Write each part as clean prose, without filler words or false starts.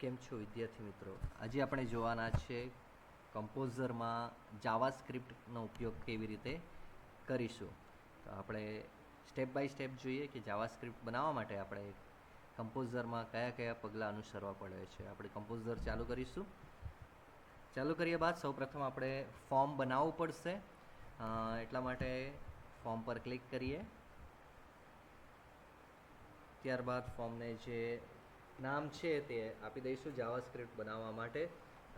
કેમ છો વિદ્યાર્થી મિત્રો? આજે આપણે જોવાના છે કમ્પોઝરમાં જાવાસ્ક્રિપ્ટનો ઉપયોગ કેવી રીતે કરીશું. તો આપણે સ્ટેપ બાય સ્ટેપ જોઈએ કે જાવાસ્ક્રિપ્ટ બનાવવા માટે આપણે કમ્પોઝરમાં કયા કયા પગલાં અનુસરવા પડે છે. આપણે કમ્પોઝર ચાલુ કરીશું. ચાલુ કર્યા બાદ સૌપ્રથમ આપણે ફોર્મ બનાવવું પડશે. એટલા માટે ફોર્મ પર ક્લિક કરીએ. ત્યારબાદ ફોર્મને જે નામ છે તે આપી દઈશું. જાવાસ્ક્રિપ્ટ બનાવવા માટે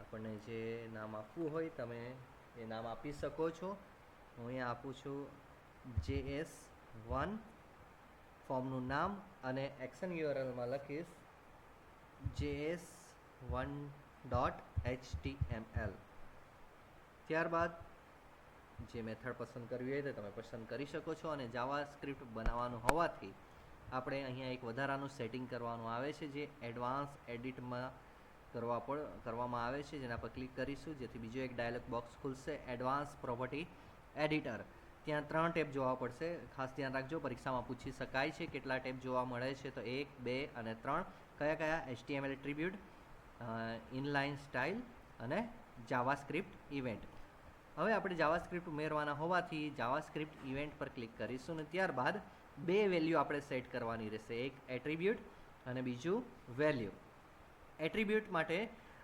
આપણને જે નામ આપવું હોય તમે એ નામ આપી શકો છો. હું અહીંયા આપું છું JS1 ફોર્મનું નામ અને એક્શન યુઆરએલમાં લખીશ JS1.html. ત્યારબાદ જે મેથડ પસંદ કરવી હોય તે તમે પસંદ કરી શકો છો. અને જાવાસ્ક્રિપ્ટ બનાવવાનું હોવાથી આપણે અહીંયા એક વધારાનું સેટિંગ કરવાનું આવે છે જે એડવાન્સ એડિટમાં કરવામાં આવે છે, જેના પર ક્લિક કરીશું જેથી બીજો એક ડાયલોગ બોક્સ ખુલશે, એડવાન્સ પ્રોપર્ટી એડિટર. ત્યાં 3 ટેબ જોવા પડશે. ખાસ ધ્યાન રાખજો, પરીક્ષામાં પૂછી શકાય છે કેટલા ટેબ જોવા મળે છે. તો 1, 2 અને 3 કયા HTML એટ્રીબ્યુટ, ઇનલાઇન સ્ટાઇલ અને જાવાસ્ક્રિપ્ટ ઇવેન્ટ. હવે આપણે જાવાસ્ક્રિપ્ટ ઉમેરવાના હોવાથી જાવાસ્ક્રિપ્ટ ઇવેન્ટ પર ક્લિક કરીશું અને ત્યારબાદ 2 વેલ્યુ આપણે સેટ કરવાની રહેશે, એક એટ્રીબ્યુટ અને બીજું વેલ્યુ. એટ્રીબ્યુટ માટે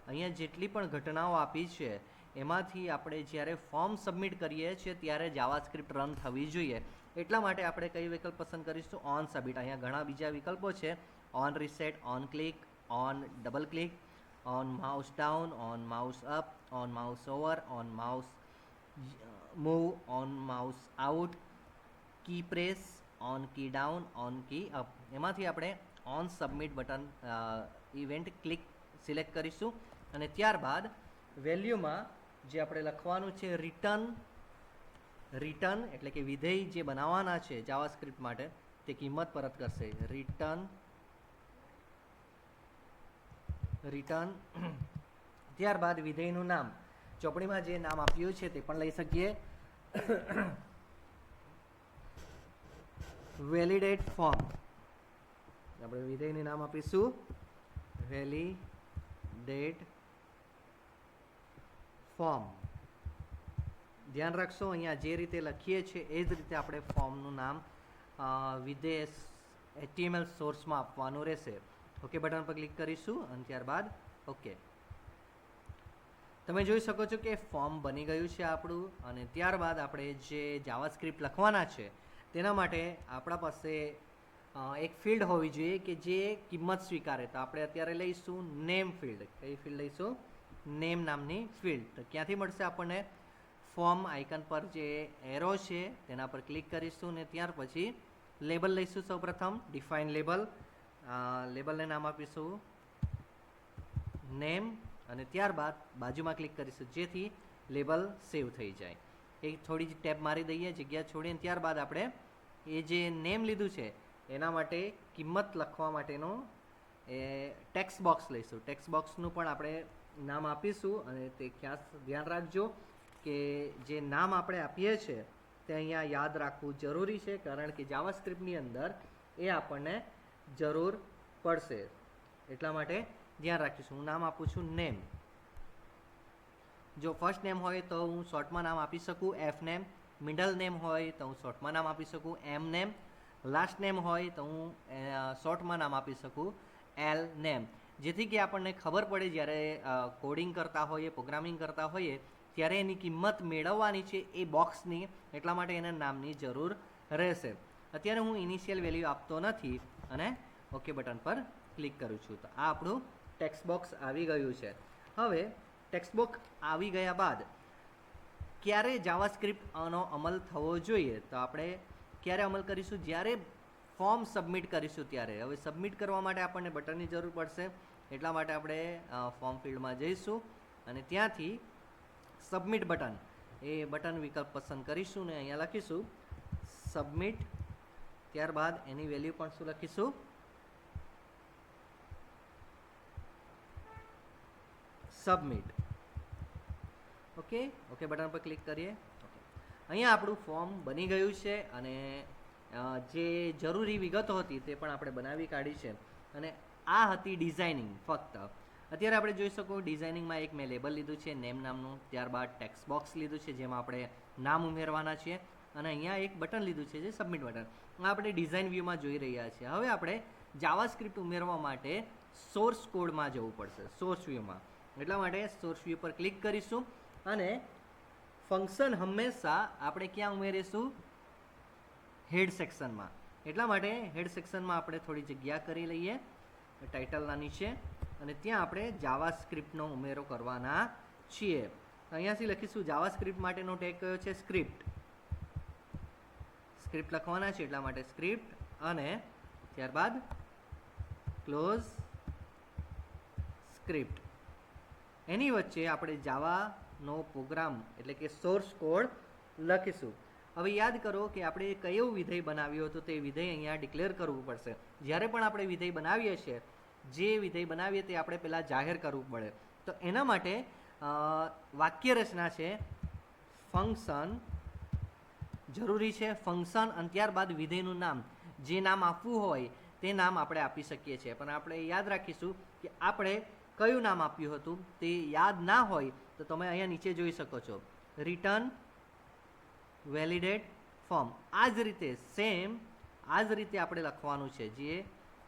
અહીંયા જેટલી પણ ઘટનાઓ આપી છે એમાંથી આપણે જ્યારે ફોર્મ સબમિટ કરીએ છીએ ત્યારે જાવાસ્ક્રિપ્ટ રન થવી જોઈએ. એટલા માટે આપણે કઈ વિકલ્પ પસંદ કરીશું? On submit. અહીંયા ઘણા બીજા વિકલ્પો છે, on reset, on click, on double click, on mouse down, on mouse up, on mouse over, on mouse move, on mouse out, key press, on key down, on key up. એમાંથી આપણે on submit button event click select કરીશું અને ત્યારબાદ વેલ્યુમાં જે આપણે લખવાનું છે રિટર્ન એટલે કે વિધેય જે બનાવવાના છે જાવાસ્ક્રિપ્ટ માટે તે કિંમત પરત કરશે. રિટર્ન ત્યારબાદ વિધેયનું નામ, ચોપડીમાં જે નામ આપ્યું છે તે પણ લઈ શકીએ. વેલિડેટ ફોર્મ, આપણે વિધેયનું નામ આપીશું વેલિડેટ ફોર્મ. ધ્યાન રાખશો અહીંયા જે રીતે લખીએ છીએ એ જ રીતે આપણે ફોર્મનું નામ વિધેય HTML સોર્સમાં આપવાનું રહેશે. ઓકે બટન પર ક્લિક કરીશું અને ત્યારબાદ ઓકે. તમે જોઈ શકો છો કે ફોર્મ બની ગયું છે આપણું. અને ત્યારબાદ આપણે જે જાવાસ્ક્રિપ્ટ લખવાના છે તેના માટે આપણા પાસે એક ફિલ્ડ હોવી જોઈએ કે જે કિંમત સ્વીકારે. તો આપણે અત્યારે લઈશું નેમ ફિલ્ડ. કઈ ફિલ્ડ લઈશું? નેમ નામની ફિલ્ડ. તો ક્યાંથી મળશે આપણને? ફોર્મ આઇકન પર જે એરો છે તેના પર ક્લિક કરીશું ને ત્યાર પછી લેબલ લઈશું. સૌપ્રથમ ડિફાઇન લેબલ. લેબલને નામ આપીશું નેમ અને ત્યારબાદ બાજુમાં ક્લિક કરીશું જેથી લેબલ સેવ થઈ જાય. એક થોડી જ ટેબ મારી દઈએ જગ્યા છોડીને ત્યારબાદ આપણે એ જે નેમ લીધું છે એના માટે કિંમત લખવા માટેનો એ ટેક્સ્ટ બોક્સ લઈશું. ટેક્સ્ટ બોક્સનું પણ આપણે નામ આપીશું અને તે ખાસ ધ્યાન રાખજો કે જે નામ આપણે આપીએ છીએ તે અહીંયા યાદ રાખવું જરૂરી છે, કારણ કે જાવાસ્ક્રિપ્ટની અંદર એ આપણને જરૂર પડશે. એટલા માટે ધ્યાન રાખીશું. હું નામ આપું છું નેમ. જો ફર્સ્ટ નેમ હોય તો હું શોર્ટમાં નામ આપી શકું એફ નેમ, મિડલ નેમ હોય તો હું શોર્ટમાં નામ આપી શકું એમ નેમ, લાસ્ટ નેમ હોય તો હું શોર્ટમાં નામ આપી શકું એલ નેમ. જેથી કે આપણને ખબર પડે જ્યારે કોડિંગ કરતા હોઈએ, પ્રોગ્રામિંગ કરતા હોઈએ ત્યારે એની કિંમત મેળવવાની છે એ બોક્સની. એટલા માટે એના નામની જરૂર રહેશે. અત્યારે હું ઇનિશિયલ વેલ્યુ આપતો નથી અને ઓકે બટન પર ક્લિક કરું છું. તો આ આપણું ટેક્સ્ટ બોક્સ આવી ગયું છે. હવે ટેક્સ્ટ બોક્સ આવી ગયા બાદ ક્યારે જાવાસ્ક્રિપ્ટ આનો અમલ થવો જોઈએ? તો આપણે ક્યારે અમલ કરીશું? જ્યારે ફોર્મ સબમિટ કરીશું ત્યારે. હવે સબમિટ કરવા માટે આપણને બટનની જરૂર પડશે. એટલા માટે આપણે ફોર્મ ફિલ્ડમાં જઈશું અને ત્યાંથી સબમિટ બટન એ બટન વિકલ્પ પસંદ કરીશું ને અહીંયા લખીશું સબમિટ. ત્યારબાદ એની વેલ્યુ પણ શું લખીશું? સબમિટ. ઓકે બટન પર ક્લિક કરીએ. અહીંયા આપણું ફોર્મ બની ગયું છે અને જે જરૂરી વિગતો હતી તે પણ આપણે બનાવી કાઢી છે. અને આ હતી ડિઝાઇનિંગ ફક્ત. અત્યારે આપણે જોઈ શકો ડિઝાઇનિંગમાં એક મેં લેબલ લીધું છે નેમ નામનું, ત્યારબાદ ટેક્સ્ટ બોક્સ લીધું છે જેમાં આપણે નામ ઉમેરવાના છીએ, અને અહીંયા એક બટન લીધું છે જે સબમિટ બટન. આપણે ડિઝાઇન વ્યૂમાં જોઈ રહ્યા છીએ. હવે આપણે જાવાસ્ક્રિપ્ટ ઉમેરવા માટે સોર્સ કોડમાં જવું પડશે, સોર્સ વ્યૂમાં. એટલા માટે સોર્સ વ્યૂ પર ક્લિક કરીશું અને ફંક્શન હંમેશા આપણે ક્યાં ઉમેરીશું? હેડ સેક્શનમાં. એટલા માટે હેડ સેક્શનમાં આપણે થોડી જગ્યા કરી લઈએ ટાઇટલના નીચે, અને ત્યાં આપણે જાવાસ્ક્રિપ્ટનો ઉમેરો કરવાના છીએ. અહીંયાથી લખીશું જાવાસ્ક્રિપ્ટ માટેનો ટેગ કયો છે? સ્ક્રિપ્ટ. સ્ક્રિપ્ટ લખવાના છે એટલા માટે સ્ક્રિપ્ટ, અને ત્યારબાદ ક્લોઝ સ્ક્રિપ્ટ. એની વચ્ચે આપણે જાવાનો પ્રોગ્રામ એટલે કે સોર્સ કોડ લખીશું. હવે યાદ કરો કે આપણે કયું વિધેય બનાવ્યું હતું તે વિધેય અહીંયા ડિક્લેર કરવું પડશે. જ્યારે પણ આપણે વિધેય બનાવીએ છીએ, જે વિધેય બનાવીએ તે આપણે પહેલાં જાહેર કરવું પડે. તો એના માટે વાક્ય રચના છે ફંક્શન જરૂરી છે, ફંક્શન અને ત્યારબાદ વિધેયનું નામ. જે નામ આપવું હોય તે નામ આપણે આપી શકીએ છીએ, પણ આપણે યાદ રાખીશું કે આપણે કયું નામ આપ્યું હતું તે યાદ ના હોય તો તમે અહીંયા નીચે જોઈ શકો છો રિટર્ન વેલિડેટ ફોર્મ. આ જ રીતે સેમ આ જ રીતે આપણે લખવાનું છે જે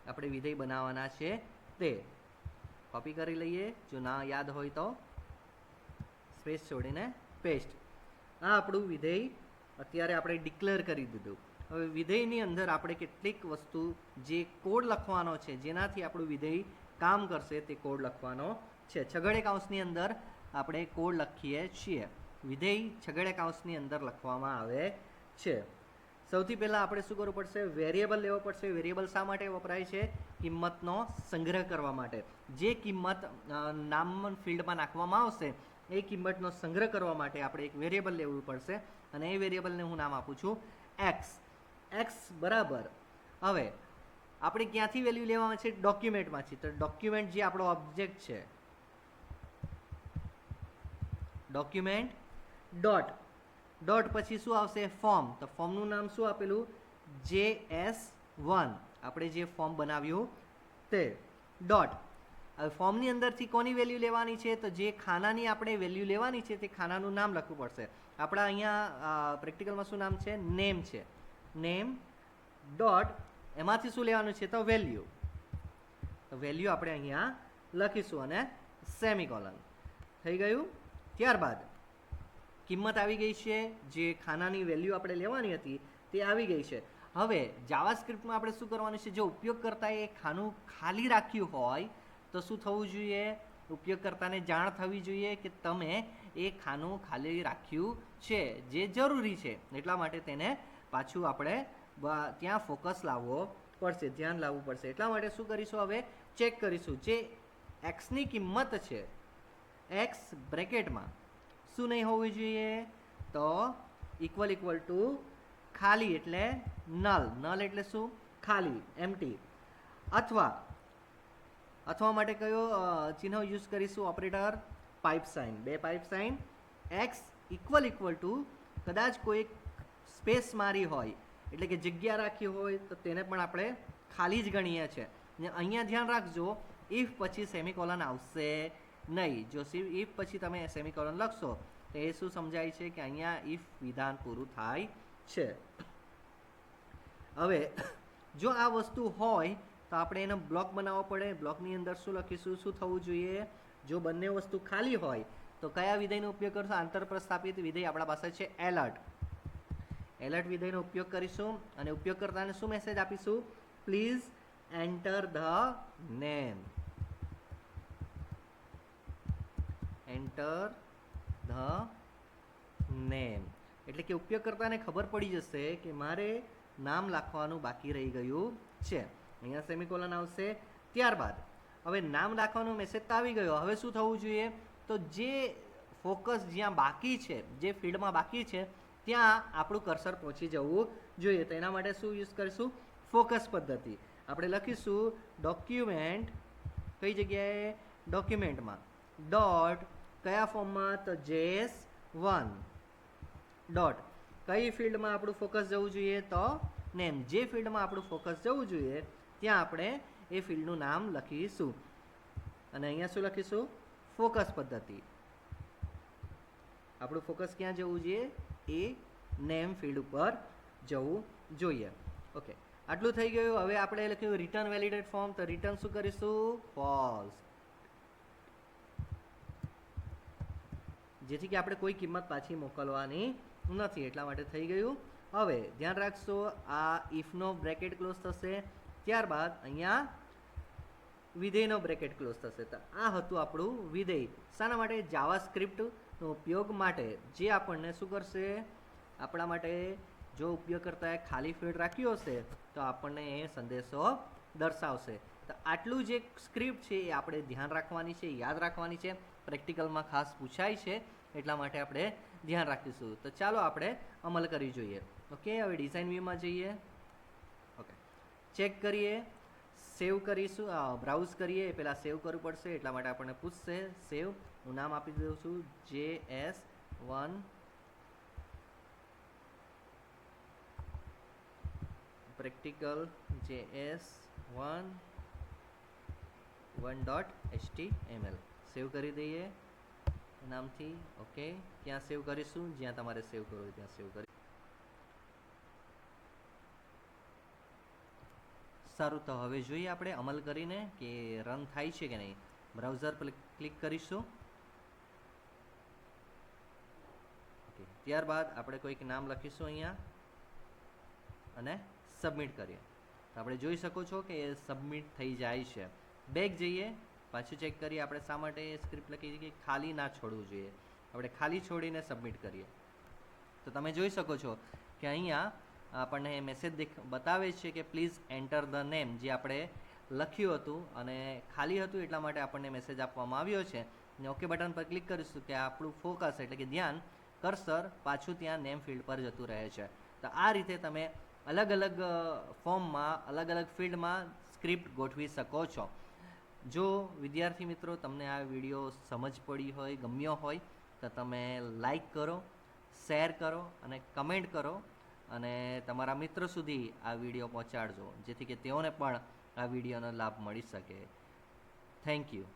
આપણે વિધેય બનાવવાના છે તે. કોપી કરી લઈએ, જો ના યાદ હોય તો સ્પેસ છોડીને પેસ્ટ. આ આપણું વિધેય અત્યારે આપણે ડિક્લેર કરી દીધું. હવે વિધેયની અંદર આપણે કેટલીક વસ્તુ જે કોડ લખવાનો છે જેનાથી આપણું વિધેય કામ કરશે તે કોડ લખવાનો છે. છગડીયા કૌંસની અંદર આપણે કોડ લખીએ છીએ. વિધેય છગડીયા કૌંસની અંદર લખવામાં આવે છે. સૌથી પહેલાં આપણે શું કરવું પડશે? વેરિયેબલ લેવો પડશે. વેરિયેબલ શા માટે વપરાય છે? કિંમતનો સંગ્રહ કરવા માટે. જે કિંમત નામ ફિલ્ડમાં નાખવામાં આવશે એ કિંમતનો સંગ્રહ કરવા માટે આપણે એક વેરિયેબલ લેવું પડશે, અને એ વેરિયેબલને હું નામ આપું છું એક્સ. એક્સ બરાબર. હવે આપણે ક્યાંથી વેલ્યુ લેવામાં છે? ડોક્યુમેન્ટમાંથી. તો ડોક્યુમેન્ટ જે આપણો ઓબ્જેક્ટ છે, ડોક્યુમેન્ટ ડોટ ડોટ પછી શું આવશે? ફોર્મ. તો ફોર્મનું નામ શું આપેલું? JS1. આપણે જે ફોર્મ બનાવ્યું તે ડોટ. હવે ફોર્મની અંદરથી કોની વેલ્યુ લેવાની છે? તો જે ખાનાની આપણે વેલ્યુ લેવાની છે તે ખાનાનું નામ લખવું પડશે. આપણા અહીંયા પ્રેક્ટિકલમાં શું નામ છે? નેમ છે. નેમ ડોટ એમાંથી શું લેવાનું છે? તો વેલ્યુ. તો વેલ્યુ આપણે અહીંયા લખીશું અને સેમિકોલન. થઈ ગયું. ત્યારબાદ કિંમત આવી ગઈ છે, જે ખાનાની વેલ્યુ આપણે લેવાની હતી તે આવી ગઈ છે. હવે જાવાસ્ક્રિપ્ટમાં આપણે શું કરવાનું છે? જો ઉપયોગકર્તાએ એ ખાનું ખાલી રાખ્યું હોય તો શું થવું જોઈએ? ઉપયોગકર્તાને જાણ થવી જોઈએ કે તમે એ ખાનું ખાલી રાખ્યું છે, જે જરૂરી છે. એટલા માટે તેને પાછું આપણે ત્યાં ફોકસ લાવવો પડશે, ધ્યાન લાવવું પડશે. એટલા માટે શું કરીશું? હવે ચેક કરીશું. જે એક્સની કિંમત છે, એક્સ બ્રેકેટમાં શું નહીં હોવી જોઈએ? તો ઇક્વલ ટુ ખાલી એટલે નલ. નલ એટલે શું? ખાલી, એમ્પ્ટી. અથવા માટે કયો ચિહ્ન યુઝ કરીશું? Operator pipe sign. બે pipe sign. X equal to કદાચ કોઈ સ્પેસ મારી હોય એટલે કે જગ્યા રાખી હોય તો તેને પણ આપણે ખાલી જ ગણીએ છીએ. ને અહીંયા ધ્યાન રાખજો, ઇફ પછી સેમિકોલન આવશે નહીં. જો ઇફ પછી તમે સેમિકોલન લખશો તો એ શું સમજાય છે? કે અહીંયા ઇફ વિધાન પૂરું થાય છે. હવે જો આ વસ્તુ હોય તો આપણે એનો બ્લોક બનાવવો પડે. બ્લોકની અંદર શું લખીશું? શું થવું જોઈએ? જો બંને વસ્તુ ખાલી હોય તો કયા વિધેયનો ઉપયોગ કરશો? આંતરપ્રસ્થાપિત વિધેય આપણા પાસે છે એલર્ટ. એલર્ટ વિધેયનો ઉપયોગ કરીશું અને ઉપયોગકર્તાને શું મેસેજ આપીશું? Please enter the name. Enter the name એટલે કે ઉપયોગકર્તાને ખબર પડી જશે કે મારે નામ લખવાનું બાકી રહી ગયું છે. અહીંયા સેમિકોલન આવશે. ત્યારબાદ હવે નામ લખવાનો મેસેજ તો આવી ગયો. હવે શું થવું જોઈએ? તો જે ફોકસ જ્યાં બાકી છે, જે ફિલ્ડમાં બાકી છે ત્યાં આપણું કર્સર પહોંચી જવું જોઈએ. તો એના માટે શું યુઝ કરીશું? ફોકસ પદ્ધતિ. આપણે લખીશું ડોક્યુમેન્ટ. કઈ જગ્યાએ? ડોક્યુમેન્ટમાં. ડોટ કયા ફોર્મમાં? તો JS1. ડોટ કઈ ફિલ્ડમાં આપણું ફોકસ જવું જોઈએ? તો નેમ. જે ફિલ્ડમાં આપણું ફોકસ જવું જોઈએ ત્યાં આપણે એ ફિલ્ડનું નામ લખીશું. અને અહીંયા શું લખીશું? ફોકસ પદ્ધતિ. આપણું ફોકસ ક્યાં જવું જોઈએ? એ નેમ ફિલ્ડ ઉપર જવું જોઈએ. ઓકે, આટલું થઈ ગયું. હવે આપણે લખ્યું રિટર્ન વેલિડેટ ફોર્મ, તો રિટર્ન શું કરીશું? ફોલ્સ, જેથી કે આપણે કોઈ કિંમત પાછી મોકલવાની નથી, એટલા માટે થઈ ગયું. હવે ધ્યાન રાખશો, આ ઇફનો બ્રેકેટ ક્લોઝ થશે, ત્યારબાદ અહીંયા વિધેયનો બ્રેકેટ ક્લોઝ થશે. તો આ હતું આપણું વિધેય. શાના માટે? જાવાસ્ક્રિપ્ટનો ઉપયોગ માટે, જે આપણને શું કરશે? આપણા માટે જો ઉપયોગકર્તાએ ખાલી ફિલ્ડ રાખ્યું હશે તો આપણને એ સંદેશો દર્શાવશે. તો આટલું જે સ્ક્રિપ્ટ છે એ આપણે ધ્યાન રાખવાની છે, યાદ રાખવાની છે. પ્રેક્ટિકલમાં ખાસ પૂછાય છે, એટલા માટે આપણે ધ્યાન રાખીશું. તો ચાલો આપણે અમલ કરી જોઈએ. ઓકે, હવે ડિઝાઇન વ્યૂમાં જઈએ. ઓકે, ચેક કરીએ, સેવ કરીશું, બ્રાઉઝ કરીએ. પહેલાં સેવ કરવું પડશે, એટલા માટે આપણને પૂછશે સેવ. હું નામ આપી દઉં છું JS1 પ્રેક્ટિકલ JS1.html. સેવ કરી દઈએ નામથી. ઓકે, ક્યાં સેવ કરીશું? જ્યાં તમારે સેવ કરવું હોય ત્યાં સેવ કરી. સારું, તો હવે જોઈએ આપણે અમલ કરીને કે રન થાય છે કે નહીં. બ્રાઉઝર પર ક્લિક કરીશું. ઓકે, ત્યારબાદ આપણે કોઈક નામ લખીશું અહીંયા અને સબમિટ કરીએ. તો આપણે જોઈ શકો છો કે એ સબમિટ થઈ જાય છે. બેક જઈએ, પાછું ચેક કરીએ આપણે શા માટે સ્ક્રિપ્ટ લખી છે કે ખાલી ના છોડવું જોઈએ. આપણે ખાલી છોડીને સબમિટ કરીએ. તો તમે જોઈ શકો છો કે અહીંયા આપણને મેસેજ બતાવે છે કે પ્લીઝ એન્ટર ધ નેમ, જે આપણે લખ્યું હતું અને ખાલી હતું એટલા માટે આપણને મેસેજ આપવામાં આવ્યો છે. અને ઓકે બટન પર ક્લિક કરીશું કે આપણું ફોકસ એટલે કે ધ્યાન, કર્સર પાછું ત્યાં નેમ ફિલ્ડ પર જતું રહે છે. તો આ રીતે તમે અલગ અલગ ફોર્મમાં, અલગ અલગ ફિલ્ડમાં સ્ક્રિપ્ટ ગોઠવી શકો છો. જો વિદ્યાર્થી મિત્રો તમને આ વિડીયો સમજ પડી હોય, ગમ્યો હોય, તો તમે લાઈક કરો, શેર કરો અને કમેન્ટ કરો અને તમારા મિત્ર સુધી આ વિડીયો પહોંચાડજો, જેથી કે તેઓને પણ આ વિડીયોનો લાભ મળી શકે. Thank you.